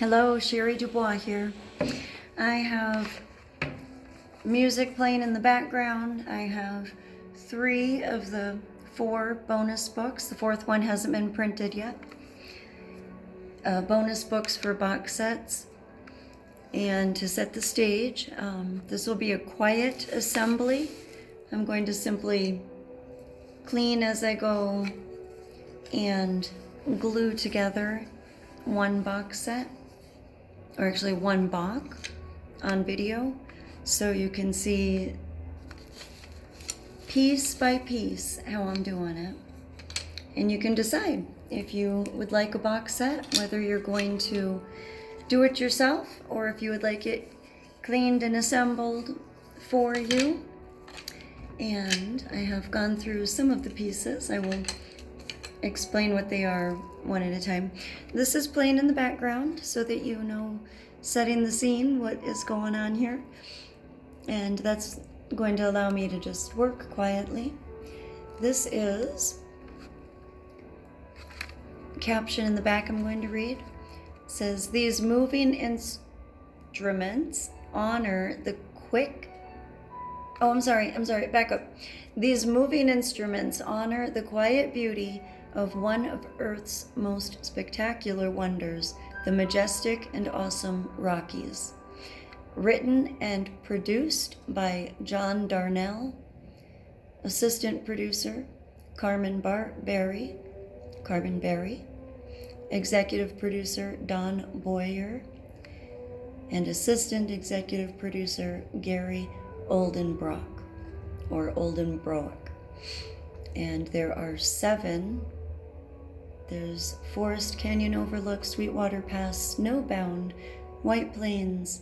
Hello, Sherry Dubois here. I have music playing in the background. I have 3 of the 4 bonus books. The 4th one hasn't been printed yet. Bonus books for box sets. And to set the stage, this will be a quiet assembly. I'm going to simply clean as I go and glue together one box set, or actually one box on video, so you can see piece by piece how I'm doing it. And you can decide if you would like a box set, whether you're going to do it yourself or if you would like it cleaned and assembled for you. And I have gone through some of the pieces. I will explain what they are one at a time. This is playing in the background so that you know, setting the scene, what is going on here. And that's going to allow me to just work quietly. This is caption in the back I'm going to read. It says, "These moving instruments honor the quick..." Oh, I'm sorry, back up. "These moving instruments honor the quiet beauty of one of Earth's most spectacular wonders, the majestic and awesome Rockies." Written and produced by John Darnell. Assistant producer, Carmen Berry. Executive producer, Don Boyer. And assistant executive producer, Gary Oldenbrock. And there are 7. There's Forest Canyon Overlook, Sweetwater Pass, Snowbound, White Plains,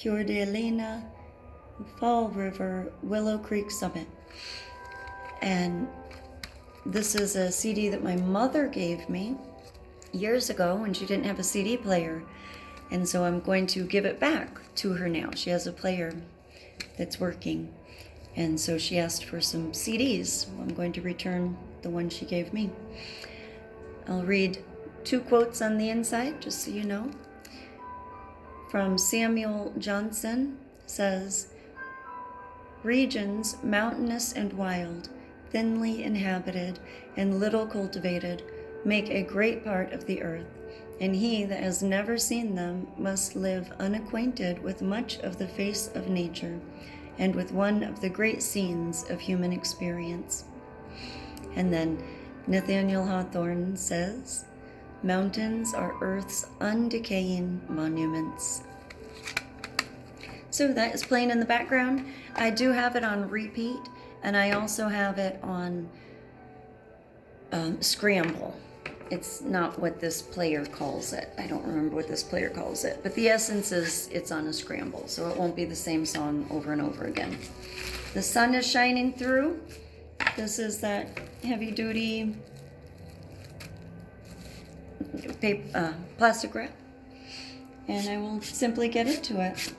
Coeur d'Alene, Fall River, Willow Creek Summit. And this is a CD that my mother gave me years ago when she didn't have a CD player. And so I'm going to give it back to her now. She has a player that's working. And so she asked for some CDs. I'm going to return the one she gave me. I'll read 2 quotes on the inside, just so you know. From Samuel Johnson, says, "Regions mountainous and wild, thinly inhabited, and little cultivated, make a great part of the earth, and he that has never seen them must live unacquainted with much of the face of nature, and with one of the great scenes of human experience." And then Nathaniel Hawthorne says, "Mountains are Earth's undecaying monuments." So that is playing in the background. I do have it on repeat, and I also have it on scramble. It's not what this player calls it. I don't remember what this player calls it, but the essence is it's on a scramble, so it won't be the same song over and over again. The sun is shining through. This is that heavy-duty plastic wrap, and I will simply get into it.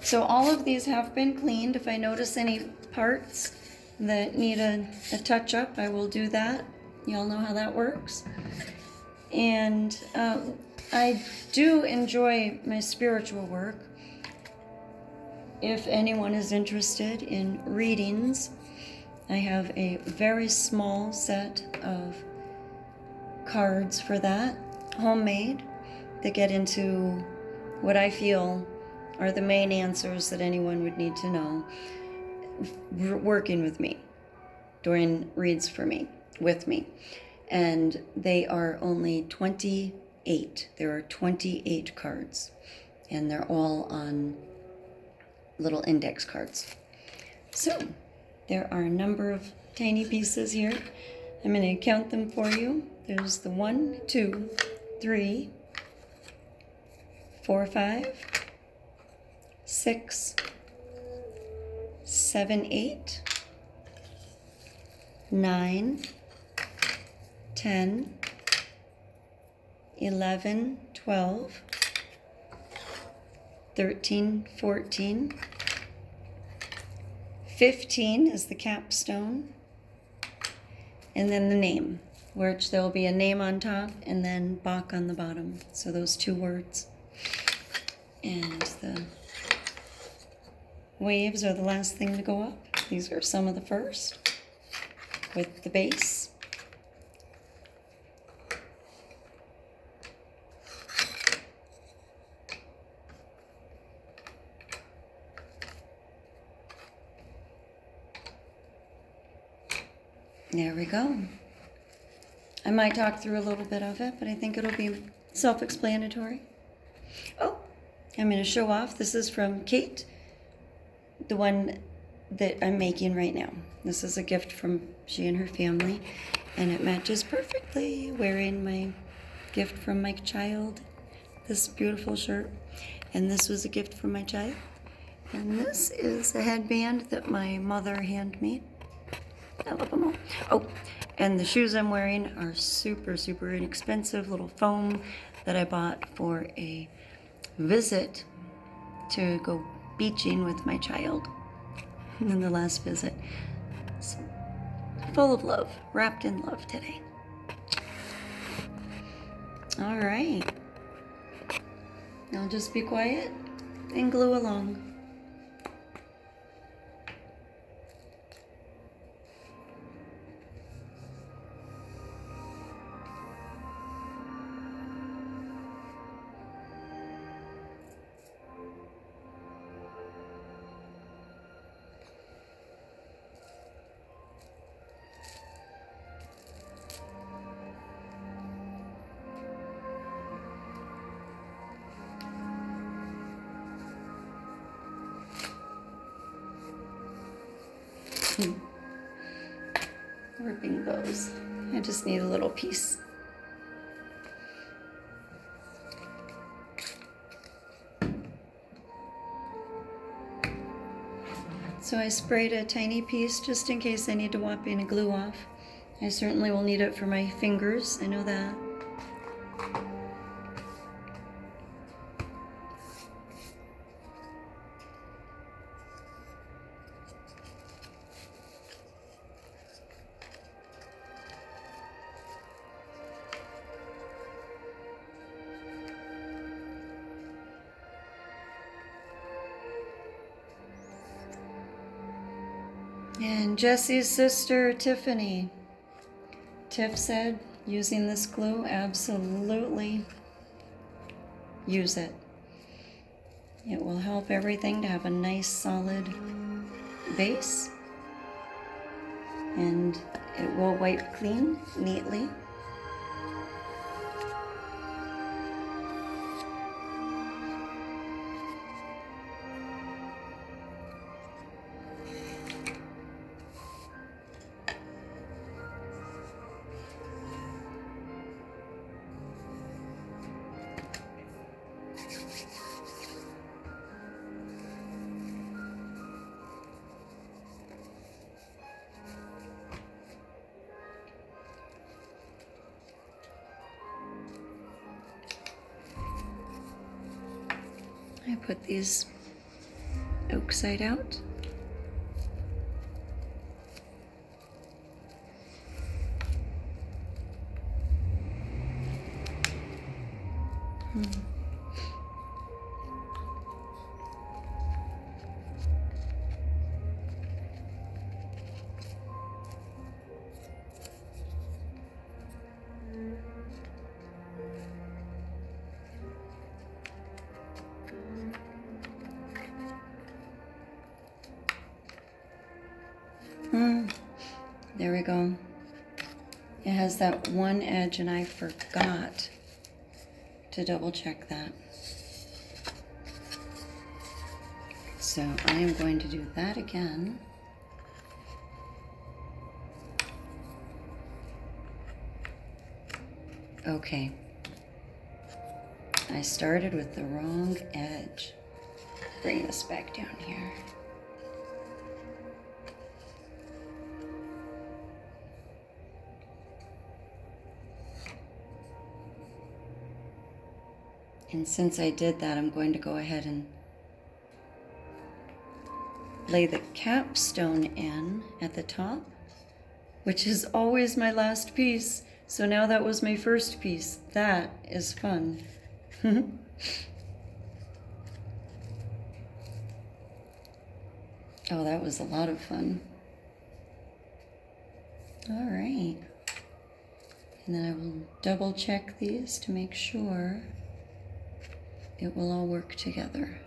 So all of these have been cleaned. If I notice any parts that need a touch-up, I will do that. Y'all know how that works. And I do enjoy my spiritual work. If anyone is interested in readings, I have a very small set of cards for that, homemade, that get into what I feel are the main answers that anyone would need to know working with me, doing reads for me, with me. And they are only 28. There are 28 cards, and they're all on little index cards. So there are a number of tiny pieces here. I'm going to count them for you. There's the 1, 2, 3, 4, 5, 6, 7, 8, 9, 10, 11, 12, 13, 14, 15 is the capstone, and then the name. which there will be a name on top and then Bach on the bottom. So those 2 words. And the waves are the last thing to go up. These are some of the first with the base. There we go. I might talk through a little bit of it, but I think it'll be self-explanatory. Oh, I'm going to show off. This is from Kate, the one that I'm making right now. This is a gift from she and her family, and it matches perfectly wearing my gift from my child, this beautiful shirt. And this was a gift from my child. And this is a headband that my mother handmade. I love them all. Oh, and the shoes I'm wearing are super, super inexpensive, little foam that I bought for a visit to go beaching with my child. And then the last visit. So, full of love, wrapped in love today. All right. I'll just be quiet and glue along. Ripping those. I just need a little piece. So I sprayed a tiny piece just in case I need to wipe any glue off. I certainly will need it for my fingers, I know that. And Jesse's sister, Tiffany. Tiff said, using this glue, absolutely use it. It will help everything to have a nice solid base. And it will wipe clean, neatly. I put these oak side out. There we go. It has that one edge and I forgot to double check that. So I am going to do that again. Okay. I started with the wrong edge. Bring this back down here. And since I did that, I'm going to go ahead and lay the capstone in at the top, which is always my last piece. So now that was my first piece. That is fun. Oh, that was a lot of fun. All right. And then I will double check these to make sure it will all work together,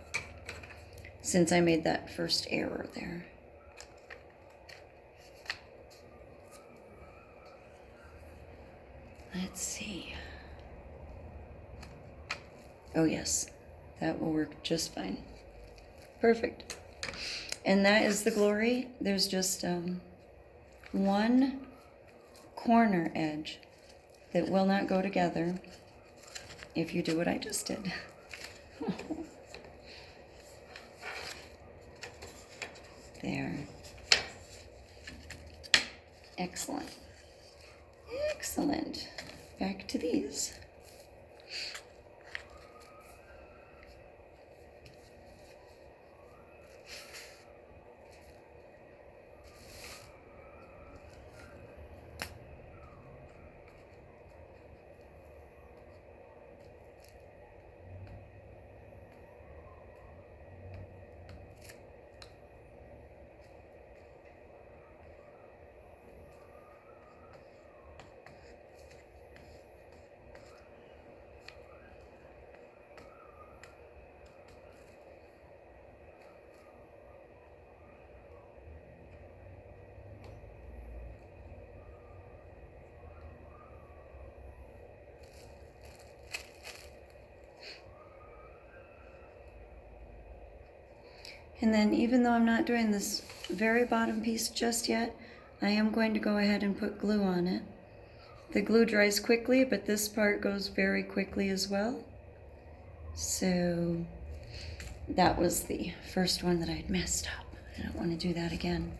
since I made that first error there. Let's see. Oh yes, that will work just fine. Perfect. And that is the glory. There's just one corner edge that will not go together if you do what I just did. There. Excellent. Excellent. Back to these. And then even though I'm not doing this very bottom piece just yet, I am going to go ahead and put glue on it. The glue dries quickly, but this part goes very quickly as well. So that was the first one that I'd messed up. I don't want to do that again.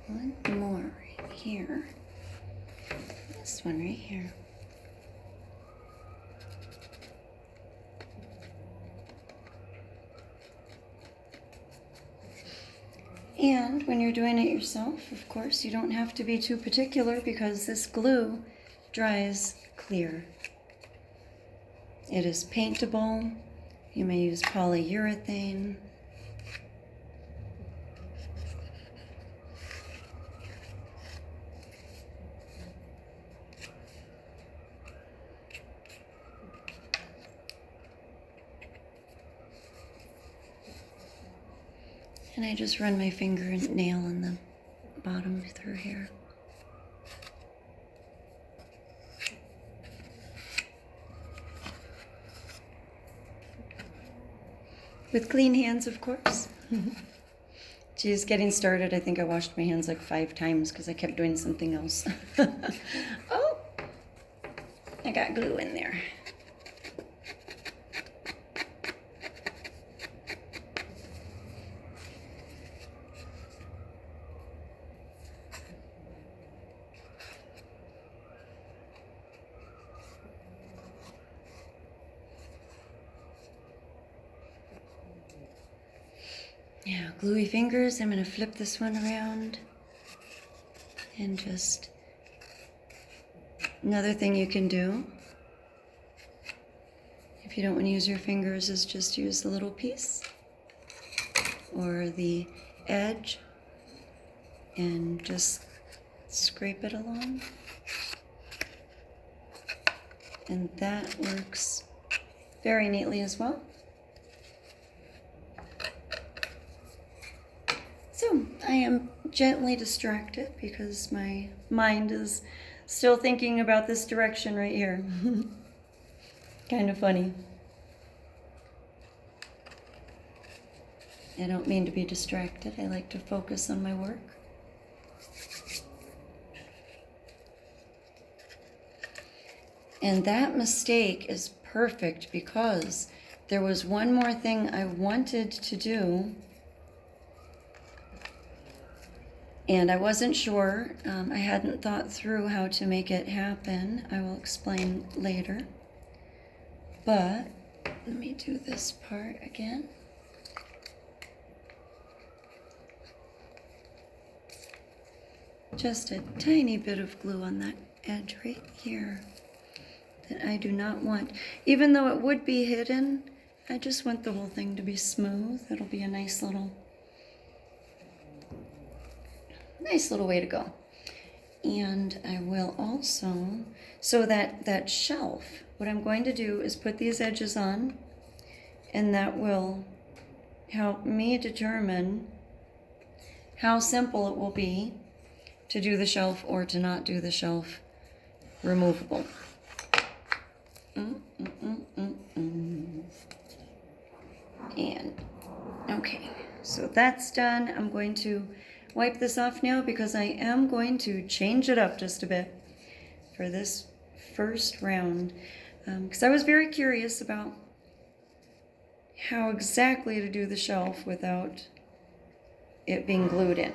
One more right here. This one right here. And when you're doing it yourself, of course, you don't have to be too particular because this glue dries clear. It is paintable. You may use polyurethane. And I just run my finger and nail in the bottom through here. With clean hands, of course. Geez, getting started, I think I washed my hands like 5 times because I kept doing something else. Oh, I got glue in there. Now, gluey fingers, I'm going to flip this one around and just, another thing you can do, if you don't want to use your fingers, is just use the little piece or the edge and just scrape it along. And that works very neatly as well. So I am gently distracted because my mind is still thinking about this direction right here. Kind of funny. I don't mean to be distracted. I like to focus on my work. And that mistake is perfect because there was one more thing I wanted to do. And I wasn't sure. I hadn't thought through how to make it happen. I will explain later. But let me do this part again. Just a tiny bit of glue on that edge right here that I do not want. Even though it would be hidden, I just want the whole thing to be smooth. It'll be a nice little way to go. And I will also, so that shelf, what I'm going to do is put these edges on, and that will help me determine how simple it will be to do the shelf or to not do the shelf removable. And okay, so that's done. I'm going to wipe this off now because I am going to change it up just a bit for this first round, because I was very curious about how exactly to do the shelf without it being glued in.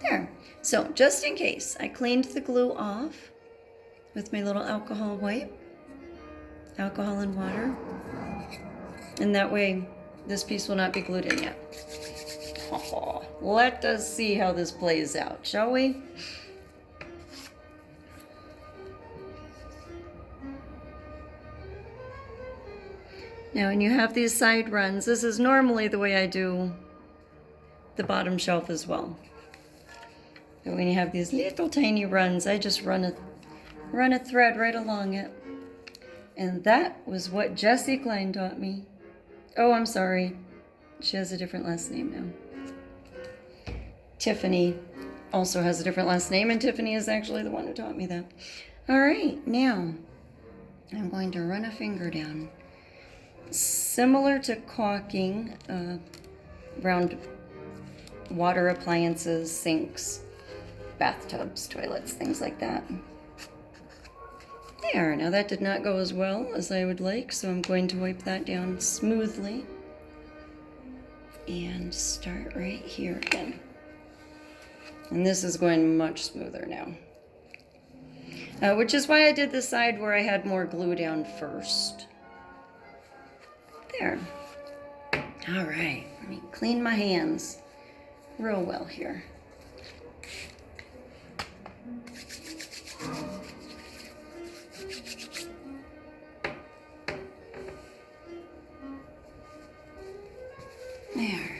There. So just in case, I cleaned the glue off with my little alcohol wipe, alcohol and water, and that way this piece will not be glued in yet. Oh, let us see how this plays out, shall we? Now, when you have these side runs, this is normally the way I do the bottom shelf as well. But when you have these little tiny runs, I just run a thread right along it. And that was what Jessie Klein taught me. Oh, I'm sorry. She has a different last name now. Tiffany also has a different last name, and Tiffany is actually the one who taught me that. All right, now I'm going to run a finger down. Similar to caulking around water appliances, sinks, bathtubs, toilets, things like that. There, now that did not go as well as I would like, so I'm going to wipe that down smoothly. And start right here again. And this is going much smoother now. Which is why I did the side where I had more glue down first. There. All right, let me clean my hands real well here. There.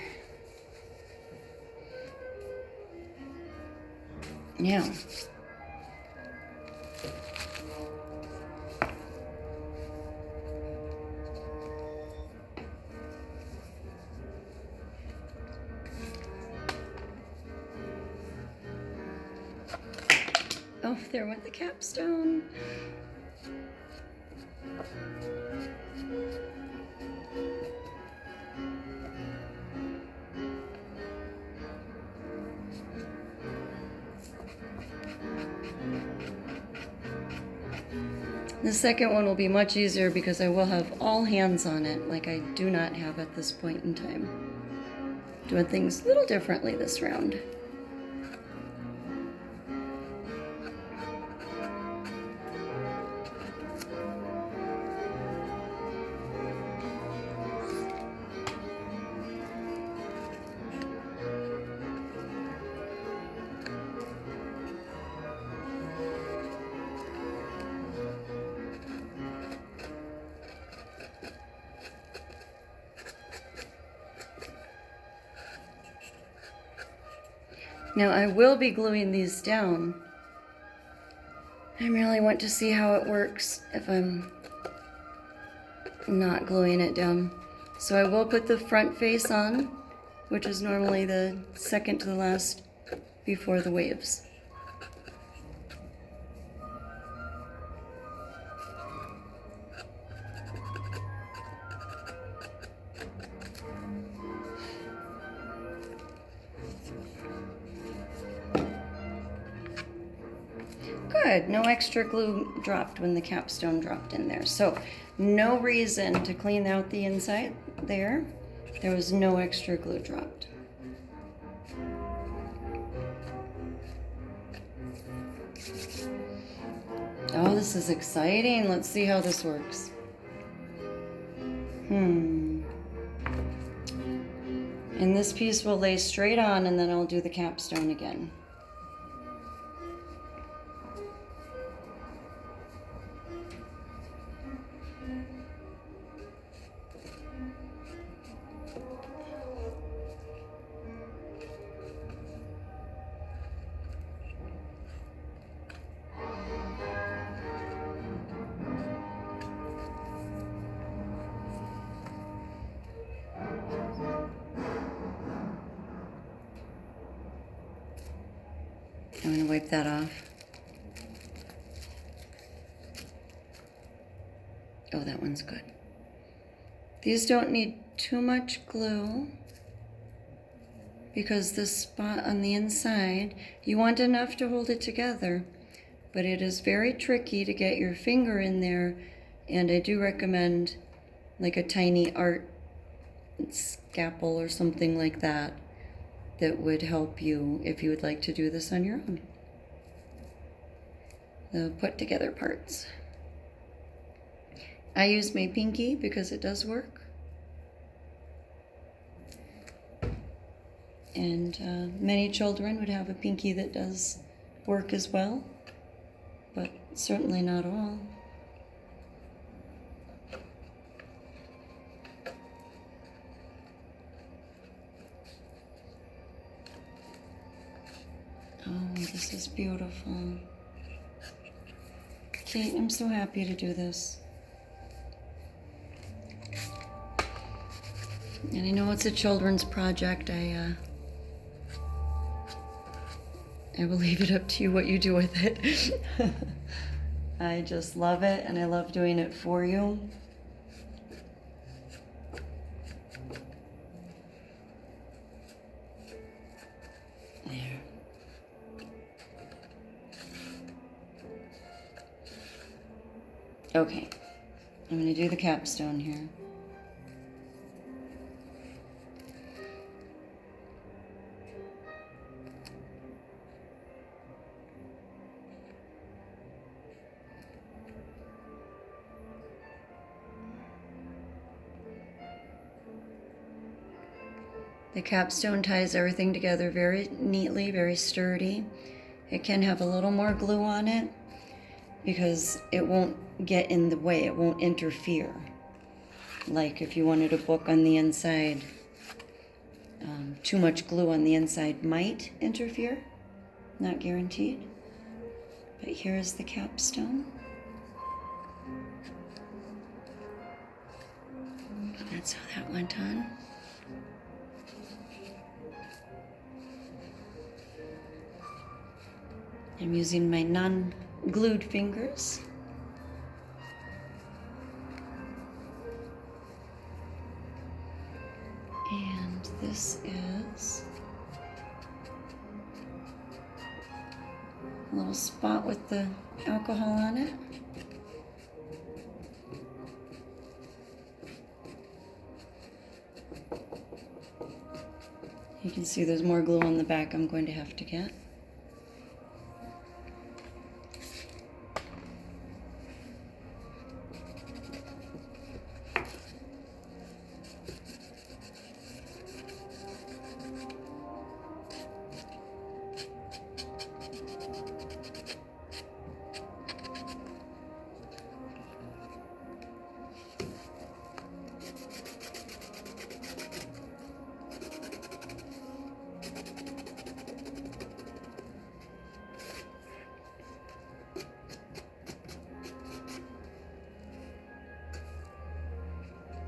Now, oh, there went the capstone. The second one will be much easier because I will have all hands on it, like I do not have at this point in time. Doing things a little differently this round. Now I will be gluing these down. I really want to see how it works if I'm not gluing it down. So I will put the front face on, which is normally the second to the last before the waves. Good, no extra glue dropped when the capstone dropped in there. So no reason to clean out the inside there. There was no extra glue dropped. Oh, this is exciting. Let's see how this works. And this piece will lay straight on, and then I'll do the capstone again. I'm going to wipe that off. Oh, that one's good. These don't need too much glue because the spot on the inside, you want enough to hold it together, but it is very tricky to get your finger in there, and I do recommend like a tiny art scalpel or something like that that would help you if you would like to do this on your own. The put together parts. I use my pinky because it does work. And many children would have a pinky that does work as well, but certainly not all. Oh, this is beautiful. Kate, I'm so happy to do this. And I know it's a children's project. I will leave it up to you what you do with it. I just love it, and I love doing it for you. There. Okay, I'm going to do the capstone here. The capstone ties everything together very neatly, very sturdy. It can have a little more glue on it because it won't get in the way, it won't interfere. Like if you wanted a book on the inside, too much glue on the inside might interfere, not guaranteed. But here's the capstone. That's how that went on. I'm using my non-glued fingers. And this is a little spot with the alcohol on it. You can see there's more glue on the back I'm going to have to get.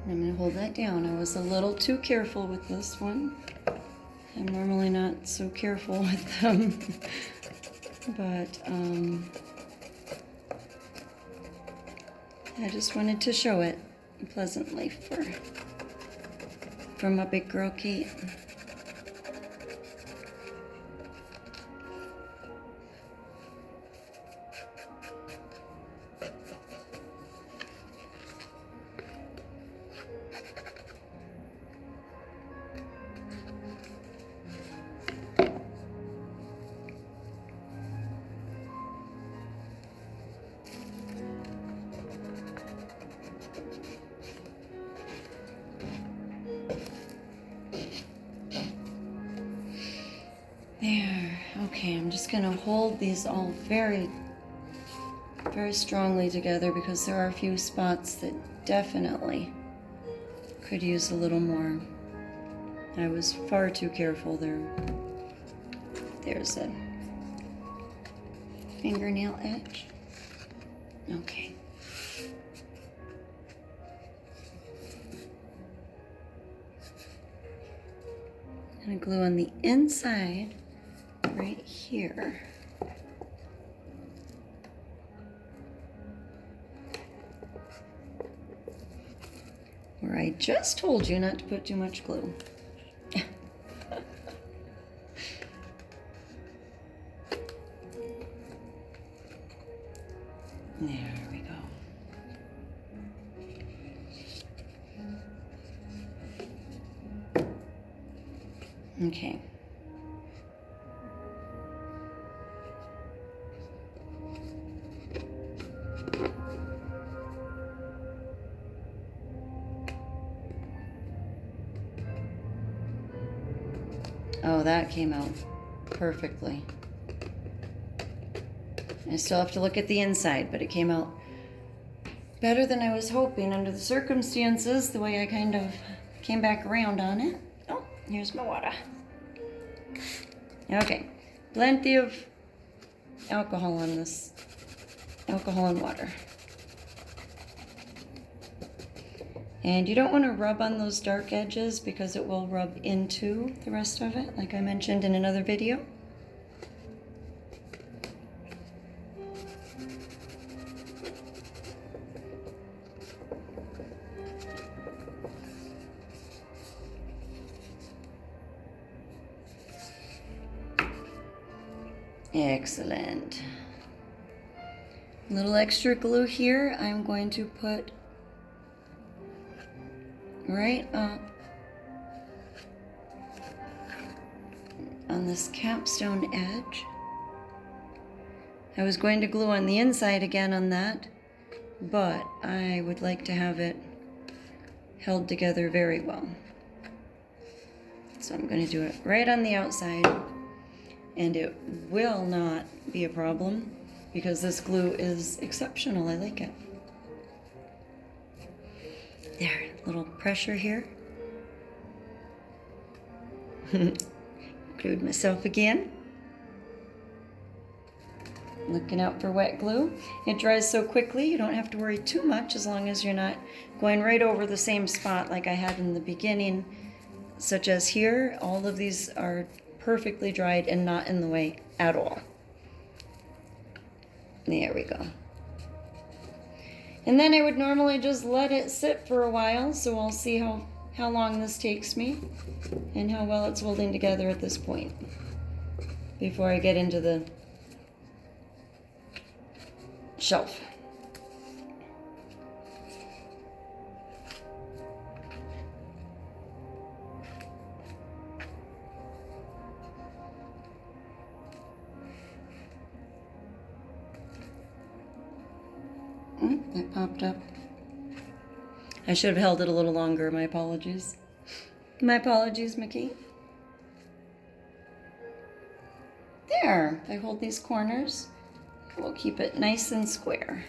I'm going to hold that down. I was a little too careful with this one. I'm normally not so careful with them. But I just wanted to show it pleasantly for my big girl Kate. There. Okay, I'm just gonna hold these all very, very strongly together because there are a few spots that definitely could use a little more. I was far too careful there. There's a fingernail edge. Okay. I'm gonna glue on the inside right here. Where I just told you not to put too much glue. There we go. Okay. Oh, that came out perfectly. I still have to look at the inside, but it came out better than I was hoping under the circumstances, the way I kind of came back around on it. Oh, here's my water. Okay, plenty of alcohol on this. Alcohol and water. And you don't want to rub on those dark edges because it will rub into the rest of it, like I mentioned in another video. Excellent. A little extra glue here I'm going to put right up on this capstone edge. I was going to glue on the inside again on that, but I would like to have it held together very well. So I'm going to do it right on the outside, and it will not be a problem because this glue is exceptional. I like it. There, little pressure here. Glued myself again. Looking out for wet glue. It dries so quickly you don't have to worry too much as long as you're not going right over the same spot like I had in the beginning, such as here. All of these are perfectly dried and not in the way at all. There we go. And then I would normally just let it sit for a while, so I'll see how long this takes me and how well it's holding together at this point before I get into the shelf. It popped up. I should have held it a little longer. My apologies. My apologies, Mickey. There. If I hold these corners, we'll keep it nice and square.